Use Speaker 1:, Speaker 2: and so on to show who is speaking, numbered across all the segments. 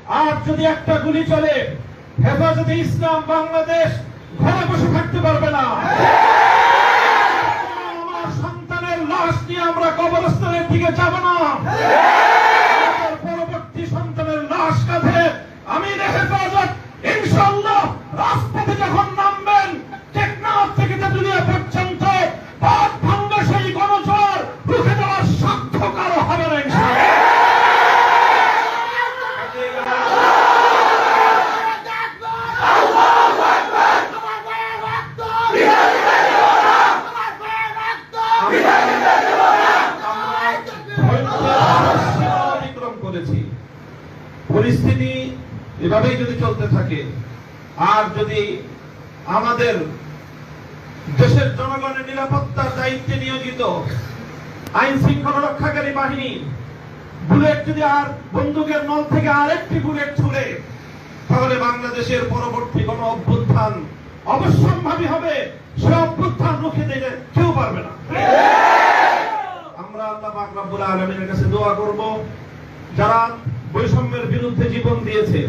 Speaker 1: আর যদি একটা গুলি চলে, হেফাজতে ইসলাম বাংলাদেশ ঘরে বসে থাকতে পারবে না। আমার সন্তানের লাশ নিয়ে আমরা কবরস্থানের দিকে যাব না। পরবর্তী সন্তানের লাশ কাঁধে আমিরে হেফাজত ইনশাআল্লাহ রাজপথে যখন নামবেন, টেকনাফ থেকে তেতুলিয়া পর্যন্ত পথ ভাঙ্গা সেই গণজোয়ার রুখে দেওয়ার সাধ্য কারো হবে না ইনশাআল্লাহ। পরিস্থিতি এভাবেই যদি চলতে থাকে, আর যদি আমাদের দেশের জনগণের নিরাপত্তার দায়িত্বে নিয়োজিত আইন শৃঙ্খলা রক্ষাকারী বাহিনী বুলেট যদি আর বন্দুকের নল থেকে আরেকটি বুলেট ছুড়ে, তাহলে বাংলাদেশের পরবর্তী কোন অভ্যুত্থান অবশ্যম্ভাবী হবে। সে অভ্যুত্থান রুখে দিতে কেউ পারবে না। আমরা আল্লাহ পাক রব্বুল আলামিনের কাছে দোয়া করব, যারা বৈষম্যের বিরুদ্ধে জীবন দিয়েছে,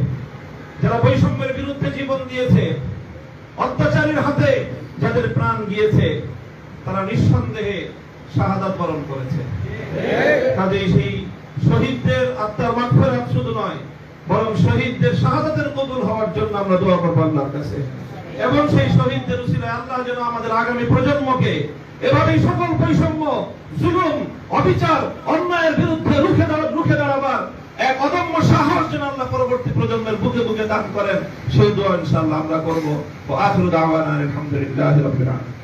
Speaker 1: যারা বৈষম্যের বিরুদ্ধে জীবন দিয়েছে, অত্যাচারীর হাতে যাদের প্রাণ গিয়েছে, তারা নিঃসন্দেহে শাহাদাত বরণ করেছে। কাজেই সেই শহীদদের আত্মার মাগফিরাত শুধু নয়, বরং শহীদদের শাহাদাতের কবুল হওয়ার জন্য আমরা দোয়া করব আল্লাহর কাছে। এবং সেই শহীদদের উসিলায় আল্লাহ যেন আমাদের আগামী প্রজন্মকে এভাবেই সকল বৈষম্য, জুলুম, অবিচার, অন্যায়ের বিরুদ্ধে রুখে দাঁড়াবার এক অদম্য সাহস যেন আল্লাহ পরবর্তী প্রজন্মের বুকে বুকে দান করেন, সেই দোয়া ইনশাআল্লাহ আমরা করব। ওয়া আখিরু দাওয়ানা আলহামদুলিল্লাহি রাব্বিল আলামিন।